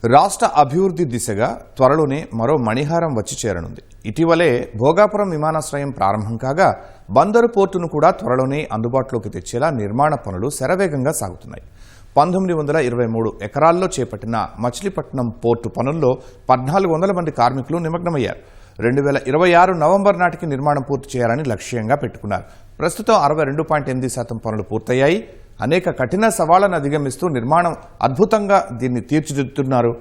రాష్ట్ర అభివృద్ధి దిశగా త్వరలోనే మరో మణిహారం వచ్చి చేరనుంది. ఇటీవలే భోగాపురం విమానాశ్రయం ప్రారంభం కాగా బందరు పోర్టును కూడా త్వరలోనే అందుబాటులోకి తెచ్చేలా నిర్మాణ పనులు శరవేగంగా సాగుతున్నాయి. 1923 ఎకరాల్లో చేపట్టిన మచిలీపట్నం పోర్టు పనుల్లో 1400 మంది కార్మికులు నిమగ్నమయ్యారు. 2026 నవంబర్ నాటికి నిర్మాణం పూర్తి చేయాలని లక్ష్యంగా పెట్టుకున్నారు. ప్రస్తుతం 62.8% పనులు పూర్తయ్యాయి. అనేక కఠిన సవాళ్లను అధిగమిస్తూ నిర్మాణం అద్భుతంగా దీన్ని తీర్చిదిద్దుతున్నారు.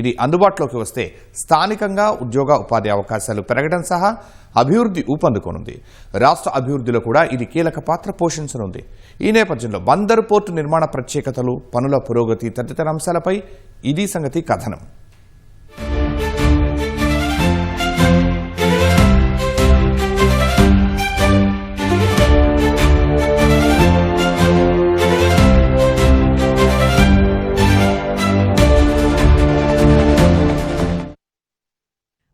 ఇది అందుబాటులోకి వస్తే స్థానికంగా ఉద్యోగ ఉపాధి అవకాశాలు పెరగడం సహా అభివృద్ధి ఊపందుకోనుంది. రాష్ట్ర అభివృద్ధిలో కూడా ఇది కీలక పాత్ర పోషించనుంది. ఈ నేపథ్యంలో బందరు పోర్టు నిర్మాణ ప్రత్యేకతలు, పనుల పురోగతి తదితర అంశాలపై ఇది సంగతి కథనం.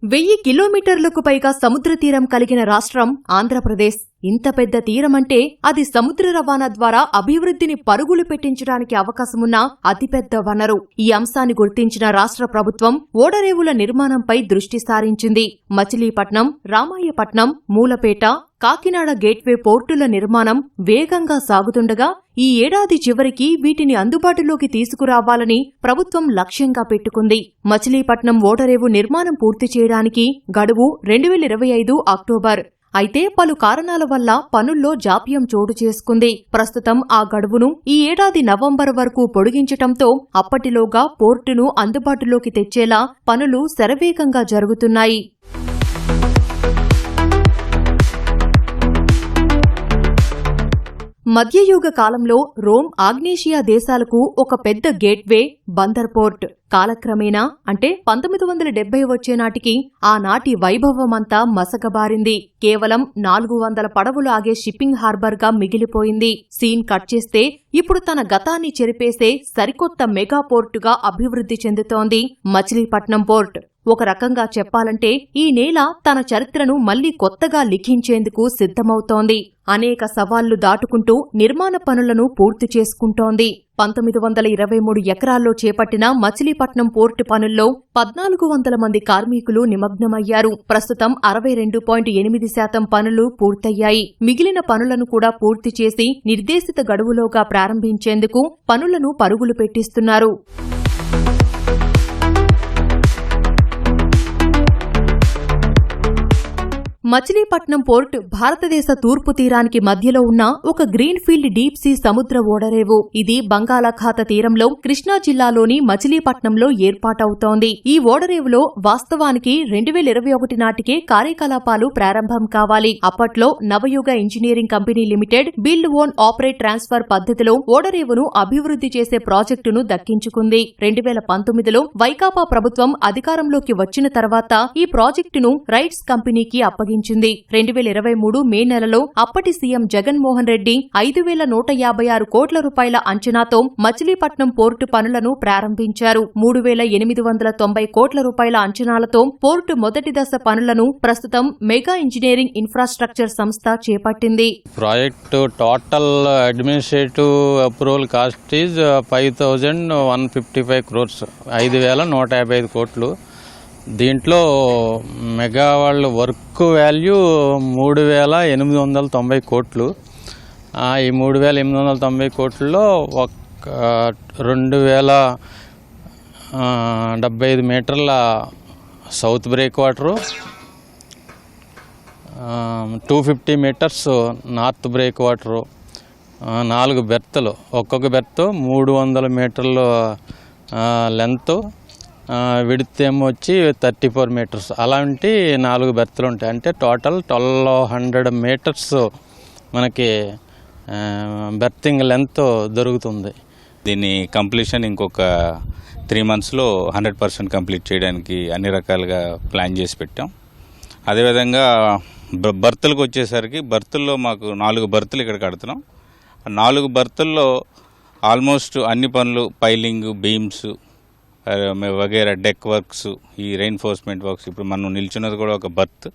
వెయ్యి కిలోమీటర్లకు పైగా సముద్ర తీరం కలిగిన రాష్ట్రం ఆంధ్రప్రదేశ్. ఇంత పెద్ద తీరమంటే అది సముద్ర రవాణా ద్వారా అభివృద్ధిని పరుగులు పెట్టించడానికి అవకాశమున్న అతిపెద్ద వనరు. ఈ అంశాన్ని గుర్తించిన రాష్ట్ర ప్రభుత్వం ఓడరేవుల నిర్మాణంపై దృష్టి సారించింది. మచిలీపట్నం, రామాయపట్నం, మూలపేట, కాకినాడ గేట్వే పోర్టుల నిర్మాణం వేగంగా సాగుతుండగా ఈ ఏడాది చివరికి వీటిని అందుబాటులోకి తీసుకురావాలని ప్రభుత్వం లక్ష్యంగా పెట్టుకుంది. మచిలీపట్నం ఓడరేవు నిర్మాణం పూర్తి చేయడానికి గడువు 2025 అక్టోబర్. అయితే పలు కారణాల వల్ల పనుల్లో జాప్యం చోటు చేసుకుంది. ప్రస్తుతం ఆ గడువును ఈ ఏడాది నవంబర్ వరకు పొడిగించటంతో అప్పటిలోగా పోర్టును అందుబాటులోకి తెచ్చేలా పనులు శరవేగంగా జరుగుతున్నాయి. మధ్యయుగ కాలంలో రోమ్, ఆగ్నేషియా దేశాలకు ఒక పెద్ద గేట్వే బందర్ పోర్ట్. కాలక్రమేణా అంటే 1970 వచ్చే నాటికి ఆనాటి వైభవమంతా మసకబారింది. కేవలం 400 పడవలు ఆగే షిప్పింగ్ హార్బర్గా మిగిలిపోయింది. సీన్ కట్ చేస్తే ఇప్పుడు తన గతాన్ని చెరిపేసే సరికొత్త మెగా పోర్టుగా అభివృద్ధి చెందుతోంది మచిలీపట్నం పోర్ట్. ఒక రకంగా చెప్పాలంటే ఈ నేల తన చరిత్రను మళ్లీ కొత్తగా లిఖించేందుకు సిద్ధమవుతోంది. అనేక సవాళ్లు దాటుకుంటూ నిర్మాణ పనులను పూర్తి చేసుకుంటోంది. 1923 ఎకరాల్లో చేపట్టిన మచిలీపట్నం పోర్టు పనుల్లో 1400 మంది కార్మికులు నిమగ్నమయ్యారు. ప్రస్తుతం 62.8% పనులు పూర్తయ్యాయి. మిగిలిన పనులను కూడా పూర్తి చేసి నిర్దేశిత గడువులోగా ప్రారంభించేందుకు పనులను పరుగులు పెట్టిస్తున్నారు. మచిలీపట్నం పోర్ట్ భారతదేశ తూర్పు తీరానికి మధ్యలో ఉన్న ఒక గ్రీన్ఫీల్డ్ డీప్ సీ సముద్ర ఓడరేవు. ఇది బంగాళాఖాత తీరంలో కృష్ణా జిల్లాలోని మచిలీపట్నంలో ఏర్పాటవుతోంది. ఈ ఓడరేవులో వాస్తవానికి 2021 నాటికే కార్యకలాపాలు ప్రారంభం కావాలి. అప్పట్లో Navayuga engineering company limited build own operate transfer పద్ధతిలో ఓడరేవును అభివృద్ధి చేసే ప్రాజెక్టును దక్కించుకుంది. 2019లో వైకాపా ప్రభుత్వం అధికారంలోకి వచ్చిన తర్వాత ఈ ప్రాజెక్టును రైట్స్ కంపెనీకి అప్పగించింది. 2023 మే నెలలో అప్పటి సీఎం జగన్మోహన్ రెడ్డి 5,156 కోట్ల రూపాయల అంచనాతో మచిలీపట్నం పోర్టు పనులను ప్రారంభించారు. 3,890 కోట్ల రూపాయల అంచనాలతో పోర్టు మొదటి దశ పనులను ప్రస్తుతం మెగా ఇంజనీరింగ్ ఇన్ఫ్రాస్ట్రక్చర్ సంస్థ చేపట్టింది. Project total administrative approval cost is 5,155 crores, 5,155 కోట్లు. దీంట్లో మెగా వాళ్ళ వర్క్ వాల్యూ 3,890 కోట్లు. ఈ 3,890 కోట్లలో ఒక 2,075 మీటర్ల south breakwater, 250 metres north breakwater, 4 బెర్తులు, ఒక్కొక్క బెర్త్ 300 మీటర్ల లెంత్, విడ్త్ ఏమో వచ్చి 34 మీటర్స్. అలాంటి 4 బెర్తులు ఉంటాయి. అంటే టోటల్ 1,200 మీటర్స్ మనకి బెర్తింగ్ లెంత్ దొరుకుతుంది. దీన్ని కంప్లీషన్ ఇంకొక 3 మంత్స్లో 100% కంప్లీట్ చేయడానికి అన్ని రకాలుగా ప్లాన్ చేసి పెట్టాం. అదేవిధంగా బర్తులకు వచ్చేసరికి బర్తుల్లో మాకు 4 బర్తులు ఇక్కడ కడుతున్నాం. 4 బర్తుల్లో ఆల్మోస్ట్ అన్ని పనులు, పైలింగ్, బీమ్స్ వగేరా, డెక్ వర్క్స్, ఈ రెయిన్ఫోర్స్మెంట్ వర్క్స్, ఇప్పుడు మనం నిల్చున్నది కూడా ఒక బర్త్.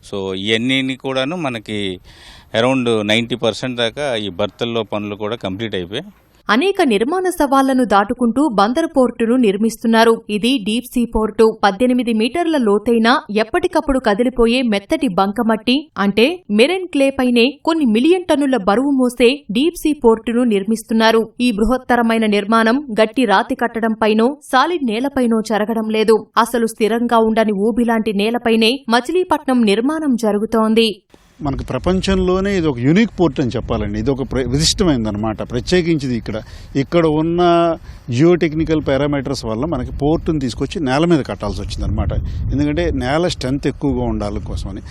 సో ఇవన్నీ కూడాను మనకి అరౌండ్ 90% దాకా ఈ బర్తుల్లో పనులు కూడా కంప్లీట్ అయిపోయాయి. అనేక నిర్మాణ సవాళ్లను దాటుకుంటూ బందర్ పోర్టును నిర్మిస్తున్నారు. ఇది డీప్ సీ పోర్టు. 18 మీటర్ల లోతైన ఎప్పటికప్పుడు కదిలిపోయే మెత్తటి బంకమట్టి అంటే మెరైన్ క్లే పైనే కొన్ని మిలియన్ టన్నుల బరువు మోసే డీప్ సీ పోర్టును నిర్మిస్తున్నారు. ఈ బృహత్తరమైన నిర్మాణం గట్టి రాతి కట్టడంపైనో సాలిడ్ నేలపైనో జరగడం లేదు. అసలు స్థిరంగా ఉండని ఊబిలాంటి నేలపైనే మచిలీపట్నం నిర్మాణం జరుగుతోంది. మనకు ప్రపంచంలోనే ఇది ఒక యూనిక్ పోర్ట్ అని చెప్పాలండి. ఇది ఒక విశిష్టమైనదన్నమాట. ప్రత్యేకించింది ఇక్కడ ఉన్న జియోటెక్నికల్ పారామీటర్స్ వల్ల మనకి పోర్టును తీసుకొచ్చి నేల మీద కట్టాల్సి వచ్చిందనమాట. ఎందుకంటే నేల స్ట్రెంత్ ఎక్కువగా ఉండాలి కోసమని.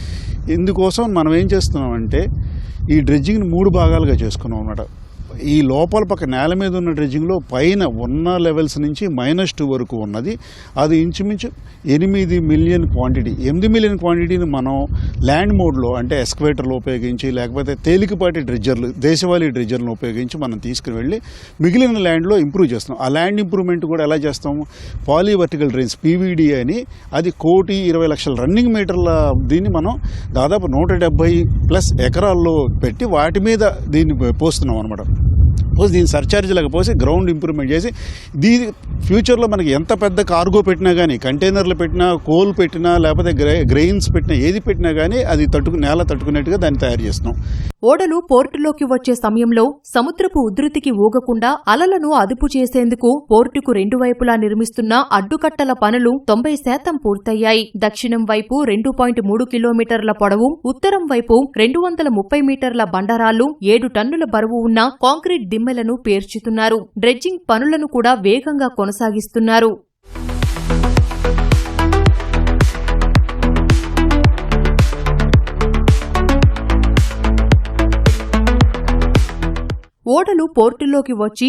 ఇందుకోసం మనం ఏం చేస్తున్నామంటే ఈ డ్రెడ్జింగ్ని 3 భాగాలుగా చేసుకున్నాం అనమాట. ఈ లోపల పక్క నేల మీద ఉన్న డ్రెడ్జింగ్లో పైన ఉన్న లెవెల్స్ నుంచి -2 వరకు ఉన్నది. అది ఇంచుమించు 8 మిలియన్ క్వాంటిటీ. 8 మిలియన్ క్వాంటిటీని మనం ల్యాండ్ మోడ్లో అంటే ఎస్కవేటర్లు ఉపయోగించి లేకపోతే తేలికపాటి డ్రెడ్జర్లు దేశవాళీ డ్రెడ్జర్లను ఉపయోగించి మనం తీసుకువెళ్ళి మిగిలిన ల్యాండ్లో ఇంప్రూవ్ చేస్తాం. ఆ ల్యాండ్ ఇంప్రూవ్మెంట్ కూడా ఎలా చేస్తాము? పాలీవర్టికల్ డ్రైన్స్ PVD అని, అది 1,20,00,000 రన్నింగ్ మీటర్ల దీన్ని మనం దాదాపు 170+ ఎకరాల్లో పెట్టి వాటి మీద దీన్ని పోస్తున్నాం అనమాట. దీన్ని సర్చార్జ్ లాగా పోసి గ్రౌండ్ ఇంప్రూవ్మెంట్ చేసి దీని ఫ్యూచర్లో మనకి ఎంత పెద్ద కార్గో పెట్టినా కానీ, కంటైనర్లు పెట్టినా, కోల్ పెట్టినా, లేకపోతే గ్రెయిన్స్ పెట్టినా, ఏది పెట్టినా కానీ అది నేల తట్టుకునేట్టుగా దాన్ని తయారు చేస్తున్నాం. ఓడలు పోర్టులోకి వచ్చే సమయంలో సముద్రపు ఉధృతికి ఊగకుండా అలలను అదుపు చేసేందుకు పోర్టుకు 2 వైపులా నిర్మిస్తున్న అడ్డుకట్టల పనులు 90% పూర్తయ్యాయి. దక్షిణం వైపు 2.3 కిలోమీటర్ల పొడవు, ఉత్తరం వైపు 230 మీటర్ల బండరాళ్లు, 7 టన్నుల బరువు ఉన్న కాంక్రీట్ దిమ్మెలను పేర్చుతున్నారు. డ్రెడ్జింగ్ పనులను కూడా వేగంగా కొనసాగిస్తున్నారు. ఓడలు పోర్టులోకి వచ్చి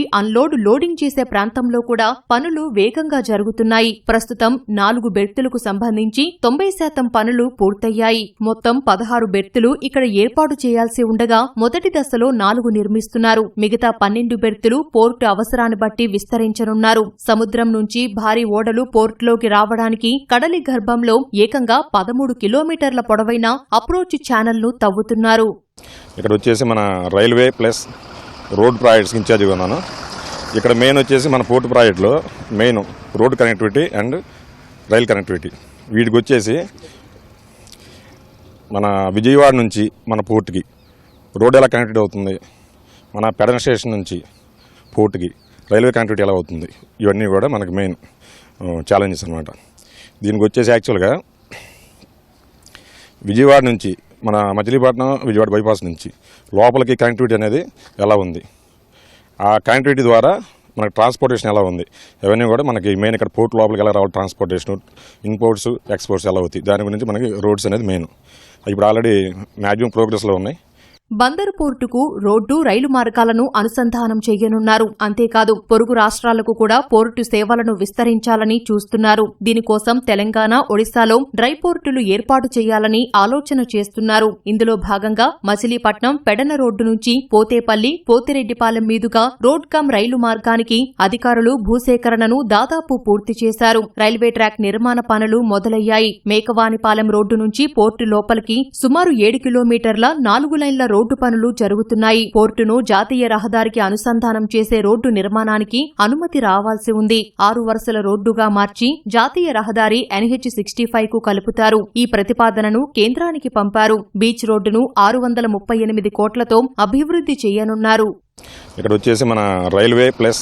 లోడింగ్ చేసే ప్రాంతంలో కూడా పనులు వేగంగా జరుగుతున్నాయి. ప్రస్తుతం 4 బెర్తులకు సంబంధించి 90% పనులు పూర్తయ్యాయి. మొత్తం 16 బెర్తులు ఇక్కడ ఏర్పాటు చేయాల్సి ఉండగా మొదటి దశలో 4 నిర్మిస్తున్నారు. మిగతా 12 బెర్తులు పోర్టు అవసరాన్ని బట్టి విస్తరించనున్నారు. సముద్రం నుంచి భారీ ఓడలు పోర్టులోకి రావడానికి కడలి గర్భంలో ఏకంగా 13 కిలోమీటర్ల పొడవైన అప్రోచ్ ఛానల్ను తవ్వుతున్నారు. ఇక్కడ వచ్చేసి మన రైల్వే ప్లస్ రోడ్ ప్రాజెక్ట్స్కి ఇన్ఛార్జిగా ఉన్నాను. ఇక్కడ మెయిన్ వచ్చేసి మన పోర్ట్ ప్రాజెక్ట్లో main road connectivity and rail connectivity. వీటికి వచ్చేసి మన విజయవాడ నుంచి మన పోర్టుకి రోడ్ ఎలా కనెక్టివిటీ అవుతుంది, మన పెడన స్టేషన్ నుంచి పోర్టుకి రైల్వే కనెక్టివిటీ ఎలా అవుతుంది, ఇవన్నీ కూడా మనకి మెయిన్ ఛాలెంజెస్ అనమాట. దీనికి వచ్చేసి యాక్చువల్గా విజయవాడ నుంచి మన మచిలీపట్నం విజయవాడ బైపాస్ నుంచి లోపలికి కనెక్టివిటీ అనేది ఎలా ఉంది, ఆ కనెక్టివిటీ ద్వారా మనకి ట్రాన్స్పోర్టేషన్ ఎలా ఉంది, ఇవన్నీ కూడా మనకి మెయిన్ ఇక్కడ పోర్ట్ లోపలికి ఎలా రావాలి, ట్రాన్స్పోర్టేషన్, ఇంపోర్ట్స్, ఎక్స్పోర్ట్స్ ఎలా అవుతాయి, దాని గురించి మనకి రోడ్స్ అనేది మెయిన్. ఇప్పుడు ఆల్రెడీ మ్యాక్సిమం ప్రోగ్రెస్లో ఉన్నాయి. బందరు పోర్టుకు రోడ్డు, రైలు మార్గాలను అనుసంధానం చేయనున్నారు. అంతేకాదు పొరుగు రాష్ట్రాలకు కూడా పోర్టు సేవలను విస్తరించాలని చూస్తున్నారు. దీనికోసం తెలంగాణ, ఒడిశాలో డ్రై పోర్టులు ఏర్పాటు చేయాలని ఆలోచన చేస్తున్నారు. ఇందులో భాగంగా మచిలీపట్నం పెడన రోడ్డు నుంచి పోతేపల్లి, పోతిరెడ్డిపాలెం మీదుగా రోడ్ కమ్ రైలు మార్గానికి అధికారులు భూసేకరణను దాదాపు పూర్తి చేశారు. రైల్వే ట్రాక్ నిర్మాణ పనులు మొదలయ్యాయి. మేకవానిపాలెం రోడ్డు నుంచి పోర్టు లోపలికి సుమారు 7 కిలోమీటర్ల 4 లైన్ల రోడ్డు పనులు జరుగుతున్నాయి. పోర్టును జాతీయ రహదారికి అనుసంధానం చేసే రోడ్డు నిర్మాణానికి అనుమతి రావాల్సి ఉంది. 6 వరుసల రోడ్డుగా మార్చి జాతీయ రహదారి NH65 కు కలుపుతారు. ఈ ప్రతిపాదనను కేంద్రానికి పంపారు. బీచ్ రోడ్డును 638 కోట్లతో అభివృద్ధి చేయనున్నారు. ఇక్కడ వచ్చేసి మన రైల్వే ప్లస్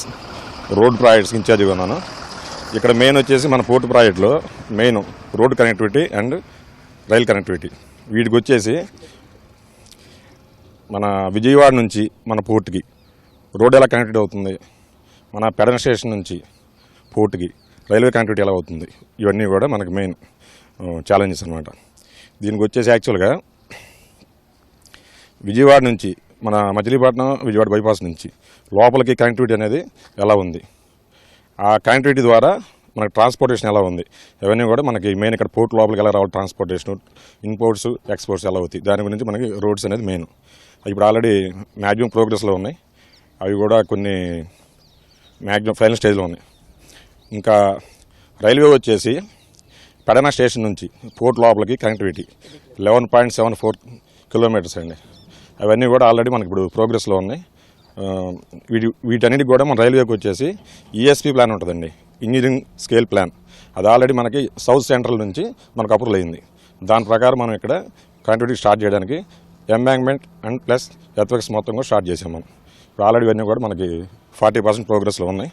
రోడ్ ప్రాజెక్ట్స్కి ఇన్ఛార్జిగా ఉన్నాను. ఇక్కడ మెయిన్ వచ్చేసి మన పోర్ట్ ప్రాజెక్ట్లో main road connectivity and rail connectivity. వీటికి వచ్చేసి మన విజయవాడ నుంచి మన పోర్టుకి రోడ్ ఎలా కనెక్టివిటీ అవుతుంది, మన పెడన స్టేషన్ నుంచి పోర్టుకి రైల్వే కనెక్టివిటీ ఎలా అవుతుంది, ఇవన్నీ కూడా మనకి మెయిన్ ఛాలెంజెస్ అనమాట. దీనికి వచ్చేసి యాక్చువల్గా విజయవాడ నుంచి మన మచిలీపట్నం విజయవాడ బైపాస్ నుంచి లోపలికి కనెక్టివిటీ అనేది ఎలా ఉంది, ఆ కనెక్టివిటీ ద్వారా మనకి ట్రాన్స్పోర్టేషన్ ఎలా ఉంది, ఇవన్నీ కూడా మనకి మెయిన్ ఇక్కడ పోర్ట్ లోపలికి ఎలా రావాలి, ట్రాన్స్పోర్టేషన్, ఇంపోర్ట్స్, ఎక్స్పోర్ట్స్ ఎలా అవుతాయి, దాని గురించి మనకి రోడ్స్ అనేది మెయిన్. ఇప్పుడు ఆల్రెడీ మ్యాక్సిమం ప్రోగ్రెస్లో ఉన్నాయి. అవి కూడా కొన్ని మ్యాక్సిమం ఫైనల్ స్టేజ్లో ఉన్నాయి. ఇంకా రైల్వే వచ్చేసి పెడన స్టేషన్ నుంచి పోర్ట్ లోపలికి కనెక్టివిటీ 11.74 కిలోమీటర్స్ అండి. అవన్నీ కూడా ఆల్రెడీ మనకి ఇప్పుడు ప్రోగ్రెస్లో ఉన్నాయి. వీటన్నిటికి కూడా మన రైల్వేకి వచ్చేసి ఈఎస్పీ ప్లాన్ ఉంటుందండి, ఇంజనీరింగ్ స్కేల్ ప్లాన్. అది ఆల్రెడీ మనకి సౌత్ సెంట్రల్ నుంచి మనకు అప్రూవల్ అయింది. దాని ప్రకారం మనం ఇక్కడ కనెక్టివిటీ స్టార్ట్ చేయడానికి ఎంబాంక్మెంట్ అండ్ ప్లస్ ఎర్త్వర్క్స్ మొత్తం కూడా స్టార్ట్ చేసాం మనం. ఇప్పుడు ఆల్రెడీ ఇవన్నీ కూడా మనకి 40% ప్రోగ్రెస్లో ఉన్నాయి.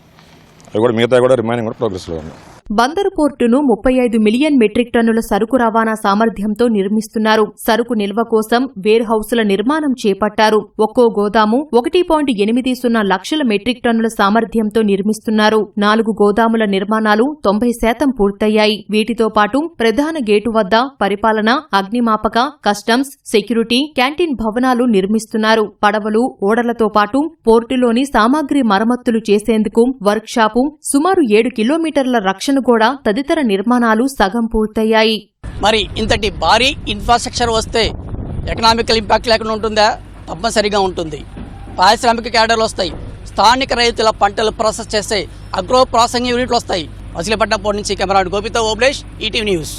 అవి కూడా మిగతా కూడా రిమైనింగ్ కూడా ప్రోగ్రెస్లో ఉన్నాయి. బందరు పోర్టును 35 మిలియన్ మెట్రిక్ టన్నుల సరుకు రవాణా సామర్థ్యంతో నిర్మిస్తున్నారు. సరుకు నిల్వ కోసం వేర్ హౌసుల నిర్మాణం చేపట్టారు. ఒక్కో గోదాము 1.80 లక్షల మెట్రిక్ టన్నుల సామర్థ్యంతో నిర్మిస్తున్నారు. 4 గోదాముల నిర్మాణాలు 90% పూర్తయ్యాయి. వీటితో పాటు ప్రధాన గేటు వద్ద పరిపాలన, అగ్నిమాపక, కస్టమ్స్, సెక్యూరిటీ, క్యాంటీన్ భవనాలు నిర్మిస్తున్నారు. పడవలు, ఓడలతో పాటు పోర్టులోని సామాగ్రి మరమ్మతులు చేసేందుకు వర్క్షాపు, సుమారు 7 కిలోమీటర్ల రక్షణ కూడా తదితర నిర్మాణాలు సగం పూర్తయ్యాయి. మరి ఇంతటి భారీ ఇన్ఫ్రాస్ట్రక్చర్ వస్తే ఎకనామికల్ ఇంపాక్ట్ లేకుండా ఉంటుందా? తప్పనిసరిగా ఉంటుంది. పారిశ్రామిక క్యాడర్లు వస్తాయి, స్థానిక రైతుల పంటలు ప్రాసెస్ చేసే అగ్రో ప్రాసెసింగ్ యూనిట్లు వస్తాయి. మచిలీపట్నం పోర్టు నుంచి కెమెరా గోపితో ఓబ్లేష్, ఈటీవీ న్యూస్.